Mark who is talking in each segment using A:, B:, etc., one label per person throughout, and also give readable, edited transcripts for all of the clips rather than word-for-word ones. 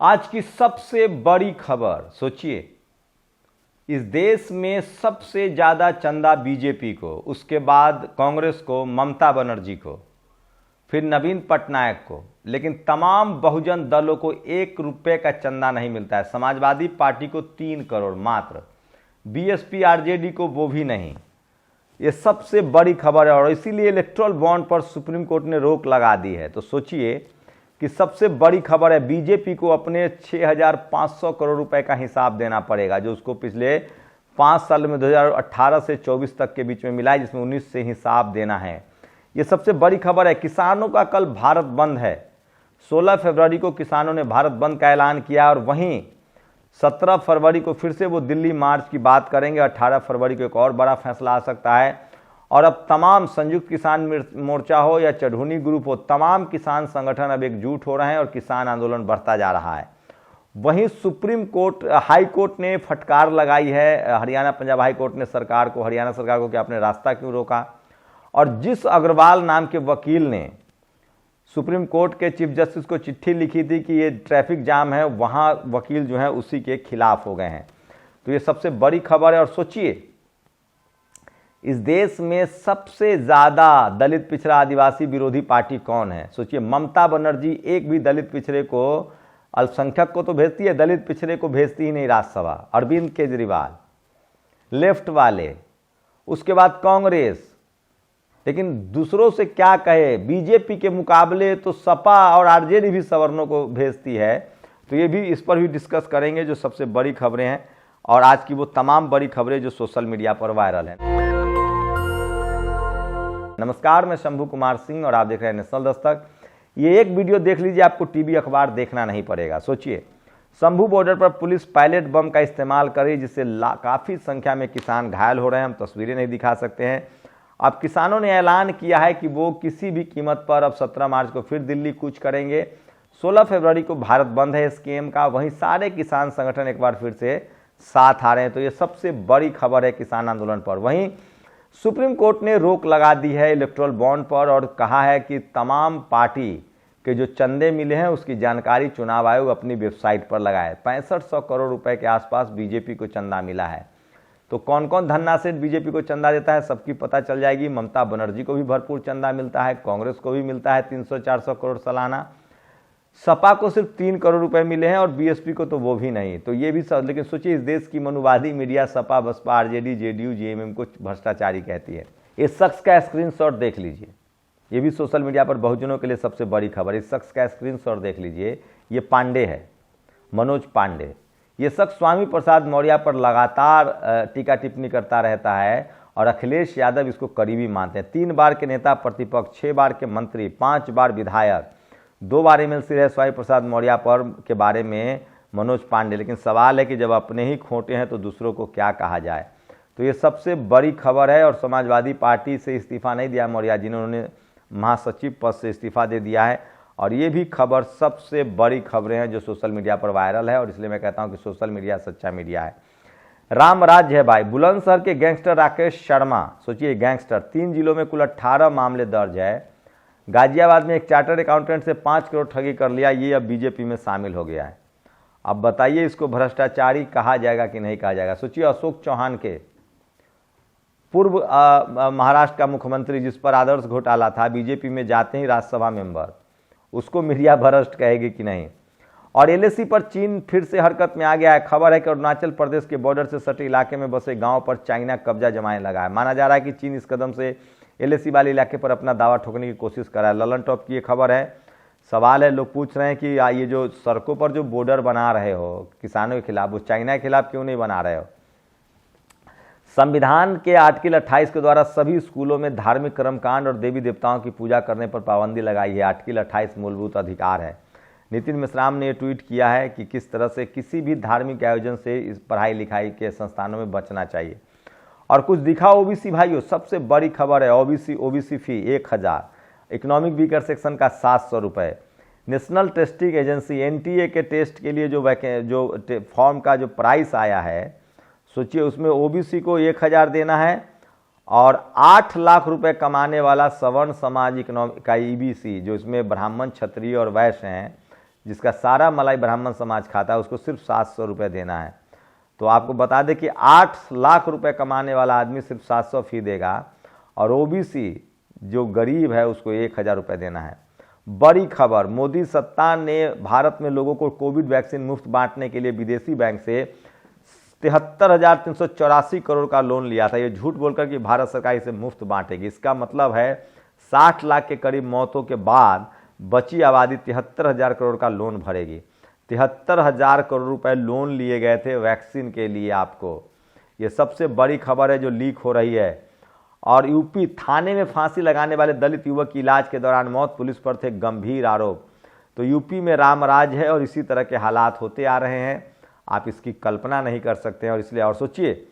A: आज की सबसे बड़ी खबर, सोचिए, इस देश में सबसे ज्यादा चंदा बीजेपी को, उसके बाद कांग्रेस को, ममता बनर्जी को, फिर नवीन पटनायक को, लेकिन तमाम बहुजन दलों को 1 रुपये का चंदा नहीं मिलता है। समाजवादी पार्टी को 3 करोड़ मात्र, बीएसपी आरजेडी को वो भी नहीं। ये सबसे बड़ी खबर है और इसीलिए इलेक्टोरल बॉन्ड पर सुप्रीम कोर्ट ने रोक लगा दी है। तो सोचिए कि सबसे बड़ी खबर है, बीजेपी को अपने 6,500 करोड़ रुपए का हिसाब देना पड़ेगा, जो उसको पिछले 5 साल में 2018 से 24 तक के बीच में मिला है, जिसमें 19 से हिसाब देना है। ये सबसे बड़ी खबर है। किसानों का कल भारत बंद है। 16 फरवरी को किसानों ने भारत बंद का ऐलान किया और वहीं 17 फरवरी को फिर से वो दिल्ली मार्च की बात करेंगे। 18 फरवरी को एक और बड़ा फैसला आ सकता है। और अब तमाम संयुक्त किसान मोर्चा हो या चढ़ूनी ग्रुप हो, तमाम किसान संगठन अब एकजुट हो रहे हैं और किसान आंदोलन बढ़ता जा रहा है। वहीं सुप्रीम कोर्ट, हाई कोर्ट ने फटकार लगाई है हरियाणा पंजाब हाई कोर्ट ने सरकार को, हरियाणा सरकार को कि आपने रास्ता क्यों रोका। और जिस अग्रवाल नाम के वकील ने सुप्रीम कोर्ट के चीफ जस्टिस को चिट्ठी लिखी थी कि ये ट्रैफिक जाम है, वहां वकील जो है उसी के खिलाफ हो गए हैं। तो ये सबसे बड़ी खबर है। और सोचिए, इस देश में सबसे ज्यादा दलित पिछड़ा आदिवासी विरोधी पार्टी कौन है? सोचिए, ममता बनर्जी एक भी दलित पिछड़े को, अल्पसंख्यक को तो भेजती है, दलित पिछड़े को भेजती ही नहीं राज्यसभा। अरविंद केजरीवाल लेफ्ट वाले, उसके बाद कांग्रेस, लेकिन दूसरों से क्या कहे, बीजेपी के मुकाबले तो सपा और आरजेडी भी सवर्णों को भेजती है। तो ये भी, इस पर भी डिस्कस करेंगे जो सबसे बड़ी खबरें हैं और आज की वो तमाम बड़ी खबरें जो सोशल मीडिया पर वायरल हैं। नमस्कार, मैं शंभू कुमार सिंह और आप देख रहे हैं नेशनल दस्तक। ये एक वीडियो देख लीजिए, आपको टीवी अखबार देखना नहीं पड़ेगा। सोचिए, शंभू बॉर्डर पर पुलिस पायलट बम का इस्तेमाल करे, जिससे काफ़ी संख्या में किसान घायल हो रहे हैं। हम तस्वीरें नहीं दिखा सकते हैं। अब किसानों ने ऐलान किया है कि वो किसी भी कीमत पर अब 17 मार्च को फिर दिल्ली कूच करेंगे। 16 फरवरी को भारत बंद है स्कीम का। वहीं सारे किसान संगठन एक बार फिर से साथ आ रहे हैं। तो ये सबसे बड़ी खबर है किसान आंदोलन पर। वहीं सुप्रीम कोर्ट ने रोक लगा दी है इलेक्टोरल बॉन्ड पर और कहा है कि तमाम पार्टी के जो चंदे मिले हैं उसकी जानकारी चुनाव आयोग अपनी वेबसाइट पर लगाए। 6500 करोड़ रुपए के आसपास बीजेपी को चंदा मिला है। तो कौन कौन धन्ना सेठ बीजेपी को चंदा देता है, सबकी पता चल जाएगी। ममता बनर्जी को भी भरपूर चंदा मिलता है, कांग्रेस को भी मिलता है 300-400 करोड़ सालाना। सपा को सिर्फ 3 करोड़ रुपए मिले हैं और बीएसपी को तो वो भी नहीं। तो ये भी सब, लेकिन सोचिए, इस देश की मनुवादी मीडिया सपा, बसपा, आरजेडी, जेडीयू, जेएमएम को भ्रष्टाचारी कहती है। इस शख्स का स्क्रीनशॉट देख लीजिए। ये भी सोशल मीडिया पर बहुजनों के लिए सबसे बड़ी खबर। इस शख्स का स्क्रीनशॉट देख लीजिए। ये पांडे है, मनोज पांडे। ये शख्स स्वामी प्रसाद मौर्य पर लगातार टीका टिप्पणी करता रहता है और अखिलेश यादव इसको करीबी मानते हैं। 3 बार के नेता प्रतिपक्ष, 6 बार के मंत्री, 5 बार विधायक, 2 बार एमएलसी रहे स्वामी प्रसाद मौर्य पर के बारे में मनोज पांडे। लेकिन सवाल है कि जब अपने ही खोटे हैं तो दूसरों को क्या कहा जाए। तो ये सबसे बड़ी खबर है। और समाजवादी पार्टी से इस्तीफा नहीं दिया मौर्य जी ने, उन्होंने महासचिव पद से इस्तीफा दे दिया है। और ये भी खबर सबसे बड़ी खबरें हैं जो सोशल मीडिया पर वायरल है। और इसलिए मैं कहता हूं कि सोशल मीडिया सच्चा मीडिया है। राम राज्य है भाई। बुलंदशहर के गैंगस्टर राकेश शर्मा, सोचिए गैंगस्टर, 3 जिलों में कुल 18 मामले दर्ज है। गाजियाबाद में एक चार्टर्ड अकाउंटेंट से 5 करोड़ ठगी कर लिया, ये अब बीजेपी में शामिल हो गया है। अब बताइए, इसको भ्रष्टाचारी कहा जाएगा कि नहीं कहा जाएगा? सोचिए, अशोक चौहान के, पूर्व महाराष्ट्र का मुख्यमंत्री, जिस पर आदर्श घोटाला था, बीजेपी में जाते ही राज्यसभा मेंबर, उसको मीडिया भ्रष्ट कहेगी कि नहीं? और एलएसी पर चीन फिर से हरकत में आ गया है। खबर है कि अरुणाचल प्रदेश के बॉर्डर से सटे इलाके में बसे गांव पर चाइना कब्जा जमाने लगा है। माना जा रहा है कि चीन इस कदम से एलएसी वाले इलाके पर अपना दावा ठोकने की कोशिश कर रहा है। ललन टॉप की ये खबर है। सवाल है, लोग पूछ रहे हैं कि ये जो सड़कों पर जो बॉर्डर बना रहे हो किसानों के खिलाफ, उस चाइना के खिलाफ क्यों नहीं बना रहे हो? संविधान के आर्टिकल 28 के द्वारा सभी स्कूलों में धार्मिक कर्मकांड और देवी देवताओं की पूजा करने पर पाबंदी लगाई है। आर्टिकल 28 मूलभूत अधिकार है। नितिन मिश्राम ने ट्वीट किया है कि किस तरह से किसी भी धार्मिक आयोजन से इस पढ़ाई लिखाई के संस्थानों में बचना चाहिए। और कुछ दिखा ओबीसी भाइयों, सबसे बड़ी खबर है। ओबीसी फी 1000, इकोनॉमिक वीकर सेक्शन का 700 रुपये। नेशनल टेस्टिंग एजेंसी एनटीए के टेस्ट के लिए जो फॉर्म का जो प्राइस आया है, सोचिए, उसमें ओबीसी को 1000 देना है और 8 लाख रुपए कमाने वाला सवर्ण समाज इकोनॉमिक का ईबीसी, जो इसमें ब्राह्मण, क्षत्रिय और वैश्य हैं, जिसका सारा मलाई ब्राह्मण समाज खाता है, उसको सिर्फ 700 रुपये देना है। तो आपको बता दें कि 8 लाख रुपए कमाने वाला आदमी सिर्फ 700 फी देगा और ओबीसी जो गरीब है उसको 1000 रुपये देना है। बड़ी खबर, मोदी सत्ता ने भारत में लोगों को कोविड वैक्सीन मुफ्त बांटने के लिए विदेशी बैंक से 73,384 करोड़ का लोन लिया था। ये झूठ बोलकर कि भारत सरकार इसे मुफ्त बांटेगी। इसका मतलब है 60 लाख के करीब मौतों के बाद बची आबादी 73,000 करोड़ का लोन भरेगी। 73,000 करोड़ रुपए लोन लिए गए थे वैक्सीन के लिए आपको। ये सबसे बड़ी खबर है जो लीक हो रही है। और यूपी, थाने में फांसी लगाने वाले दलित युवक की इलाज के दौरान मौत, पुलिस पर थे गंभीर आरोप। तो यूपी में रामराज है और इसी तरह के हालात होते आ रहे हैं, आप इसकी कल्पना नहीं कर सकते हैं। और इसलिए और सोचिए,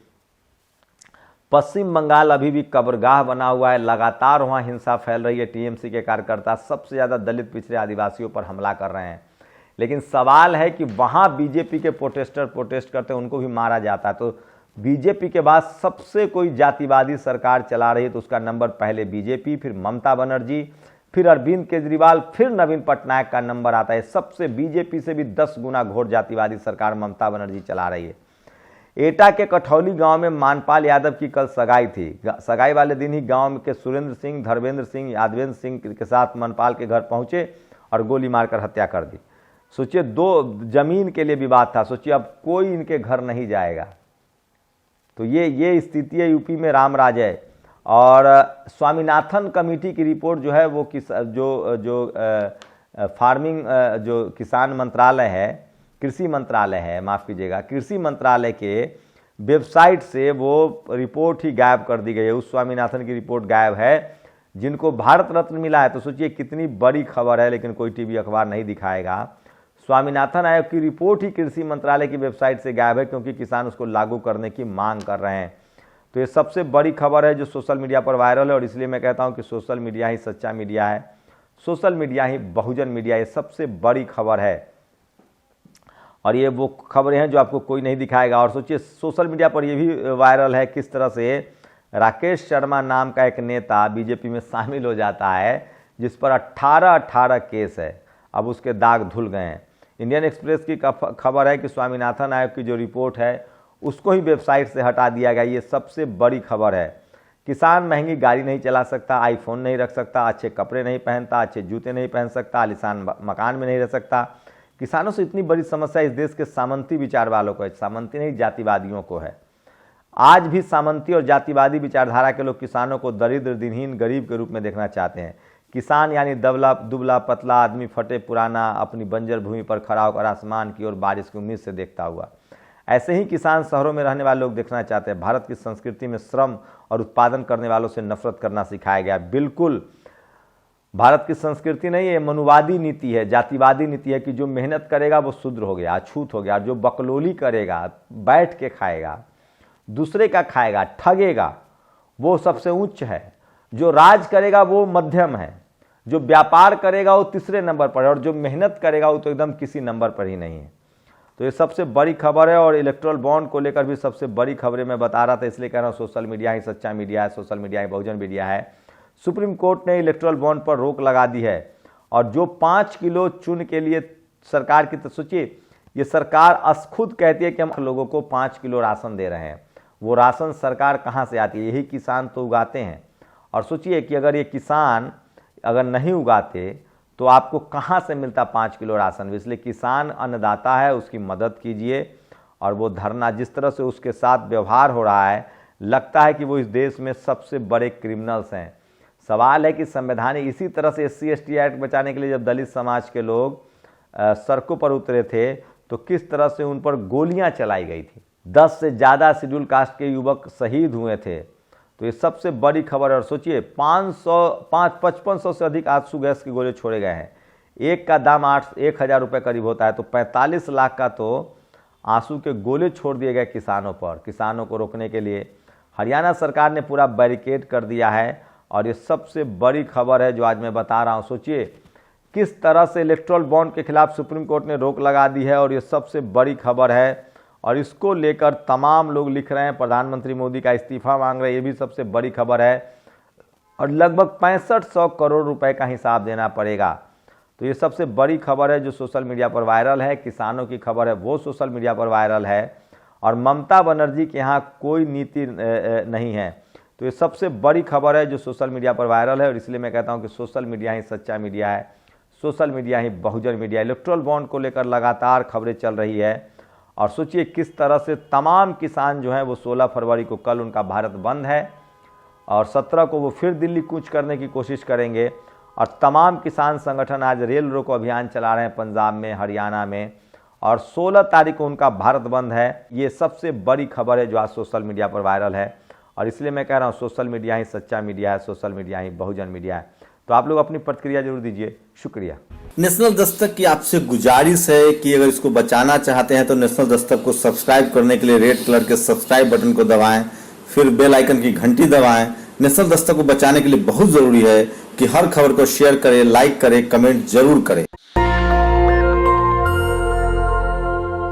A: पश्चिम बंगाल अभी भी कब्रगाह बना हुआ है, लगातार वहाँ हिंसा फैल रही है। टीएमसी के कार्यकर्ता सबसे ज़्यादा दलित पिछड़े आदिवासियों पर हमला कर रहे हैं। लेकिन सवाल है कि वहाँ बीजेपी के प्रोटेस्टर प्रोटेस्ट करते हैं, उनको भी मारा जाता है। तो बीजेपी के बाद सबसे कोई जातिवादी सरकार चला रही है तो उसका नंबर पहले बीजेपी, फिर ममता बनर्जी, फिर अरविंद केजरीवाल, फिर नवीन पटनायक का नंबर आता है। सबसे बीजेपी से भी 10 गुना घोर जातिवादी सरकार ममता बनर्जी चला रही है। एटा के कठौली गांव में मानपाल यादव की कल सगाई थी। सगाई वाले दिन ही गांव के सुरेंद्र सिंह, धर्मेंद्र सिंह, यादवेंद्र सिंह के साथ मनपाल के घर पहुंचे और गोली मारकर हत्या कर दी। सोचिए, 2 जमीन के लिए विवाद था। सोचिए अब कोई इनके घर नहीं जाएगा। तो ये स्थिति है यूपी में, रामराज है। और स्वामीनाथन कमेटी की रिपोर्ट जो है वो फार्मिंग जो किसान मंत्रालय है, कृषि मंत्रालय है, माफ़ कीजिएगा, कृषि मंत्रालय के वेबसाइट से वो रिपोर्ट ही गायब कर दी गई है। उस स्वामीनाथन की रिपोर्ट गायब है जिनको भारत रत्न मिला है। तो सोचिए कितनी बड़ी खबर है, लेकिन कोई टीवी अखबार नहीं दिखाएगा। स्वामीनाथन आयोग की रिपोर्ट ही कृषि मंत्रालय की वेबसाइट से गायब है क्योंकि किसान उसको लागू करने की मांग कर रहे हैं। तो ये सबसे बड़ी खबर है जो सोशल मीडिया पर वायरल है। और इसलिए मैं कहता हूं कि सोशल मीडिया ही सच्चा मीडिया है, सोशल मीडिया ही बहुजन मीडिया, ये सबसे बड़ी खबर है। और ये वो खबरें हैं जो आपको कोई नहीं दिखाएगा। और सोचिए, सोशल मीडिया पर ये भी वायरल है किस तरह से राकेश शर्मा नाम का एक नेता बीजेपी में शामिल हो जाता है, जिस पर 18 केस है। अब उसके दाग धुल गए हैं। इंडियन एक्सप्रेस की खबर है कि स्वामीनाथन आयोग की जो रिपोर्ट है उसको ही वेबसाइट से हटा दिया गया। ये सबसे बड़ी खबर है। किसान महंगी गाड़ी नहीं चला सकता, आईफोन नहीं रख सकता, अच्छे कपड़े नहीं पहनता, अच्छे जूते नहीं पहन सकता, आलीशान मकान में नहीं रह सकता। किसानों से इतनी बड़ी समस्या इस देश के सामंती विचार वालों को है, सामंती नहीं जातिवादियों को है। आज भी सामंती और जातिवादी विचारधारा के लोग किसानों को दरिद्र, दिनहीन, गरीब के रूप में देखना चाहते हैं। किसान यानी दुबला पतला आदमी, फटे पुराना, अपनी बंजर भूमि पर खड़ा होकर आसमान की ओर बारिश की उम्मीद से देखता हुआ। ऐसे ही किसान शहरों में रहने वाले लोग देखना चाहते हैं। भारत की संस्कृति में श्रम और उत्पादन करने वालों से नफरत करना सिखाया गया। बिल्कुल भारत की संस्कृति नहीं है, मनुवादी नीति है, जातिवादी नीति है कि जो मेहनत करेगा वो शूद्र हो गया, अछूत हो गया। जो बकलोली करेगा, बैठ के खाएगा, दूसरे का खाएगा, ठगेगा, वो सबसे उच्च है। जो राज करेगा वो मध्यम है, जो व्यापार करेगा वो तीसरे नंबर पर है, और जो मेहनत करेगा वो तो एकदम किसी नंबर पर ही नहीं है। तो ये सबसे बड़ी खबर है। और इलेक्ट्रल बॉन्ड को लेकर भी सबसे बड़ी खबरें मैं बता रहा था, इसलिए कह रहा हूँ सोशल मीडिया ही सच्चा मीडिया है, सोशल मीडिया ही बहुजन मीडिया है। सुप्रीम कोर्ट ने इलेक्ट्रल बॉन्ड पर रोक लगा दी है। और जो 5 किलो चून के लिए सरकार की, तो सोचिए ये सरकार खुद कहती है कि हम लोगों को 5 किलो राशन दे रहे हैं। वो राशन सरकार कहाँ से आती है? यही किसान तो उगाते हैं। और सोचिए कि अगर ये किसान अगर नहीं उगाते तो आपको कहाँ से मिलता 5 किलो राशन? इसलिए किसान अन्नदाता है, उसकी मदद कीजिए। और वो धरना, जिस तरह से उसके साथ व्यवहार हो रहा है, लगता है कि वो इस देश में सबसे बड़े क्रिमिनल्स हैं। सवाल है कि संवैधानिक, इसी तरह से SC/ST एक्ट बचाने के लिए जब दलित समाज के लोग सड़कों पर उतरे थे तो किस तरह से उन पर गोलियां चलाई गई थी। 10 से ज़्यादा शेड्यूल कास्ट के युवक शहीद हुए थे। तो ये सबसे बड़ी खबर है। और सोचिए 5500 से अधिक आंसू गैस के गोले छोड़े गए हैं। एक का दाम 1000 रुपये करीब होता है, तो 45 लाख का तो आंसू के गोले छोड़ दिए गए किसानों पर। किसानों को रोकने के लिए हरियाणा सरकार ने पूरा बैरिकेड कर दिया है। और ये सबसे बड़ी खबर है जो आज मैं बता रहा हूँ। सोचिए किस तरह से इलेक्ट्रल बॉन्ड के खिलाफ सुप्रीम कोर्ट ने रोक लगा दी है। और ये सबसे बड़ी खबर है। और इसको लेकर तमाम लोग लिख रहे हैं, प्रधानमंत्री मोदी का इस्तीफा मांग रहे हैं, ये भी सबसे बड़ी खबर है। और लगभग 6500 करोड़ रुपए का हिसाब देना पड़ेगा। तो ये सबसे बड़ी खबर है जो सोशल मीडिया पर वायरल है। किसानों की खबर है वो सोशल मीडिया पर वायरल है, और ममता बनर्जी के यहाँ कोई नीति नहीं है। तो ये सबसे बड़ी खबर है जो सोशल मीडिया पर वायरल है, और इसलिए मैं कहता हूँ कि सोशल मीडिया ही सच्चा मीडिया है, सोशल मीडिया ही बहुजन मीडिया। इलेक्ट्रल बॉन्ड को लेकर लगातार खबरें चल रही है, और सोचिए किस तरह से तमाम किसान जो हैं वो 16 फरवरी को, कल उनका भारत बंद है, और 17 को वो फिर दिल्ली कूच करने की कोशिश करेंगे। और तमाम किसान संगठन आज रेल रोको अभियान चला रहे हैं पंजाब में, हरियाणा में, और 16 तारीख को उनका भारत बंद है। ये सबसे बड़ी खबर है जो आज सोशल मीडिया पर वायरल है, और इसलिए मैं कह रहा हूँ सोशल मीडिया ही सच्चा मीडिया है, सोशल मीडिया ही बहुजन मीडिया है। तो आप लोग अपनी प्रतिक्रिया जरूर दीजिए। शुक्रिया।
B: नेशनल दस्तक की आपसे गुजारिश है कि अगर इसको बचाना चाहते हैं तो नेशनल दस्तक को सब्सक्राइब करने के लिए रेड कलर के सब्सक्राइब बटन को दबाएं, फिर बेल आइकन की घंटी दबाएं। नेशनल दस्तक को बचाने के लिए बहुत जरूरी है कि हर खबर को शेयर करें, लाइक करें, कमेंट जरूर करें।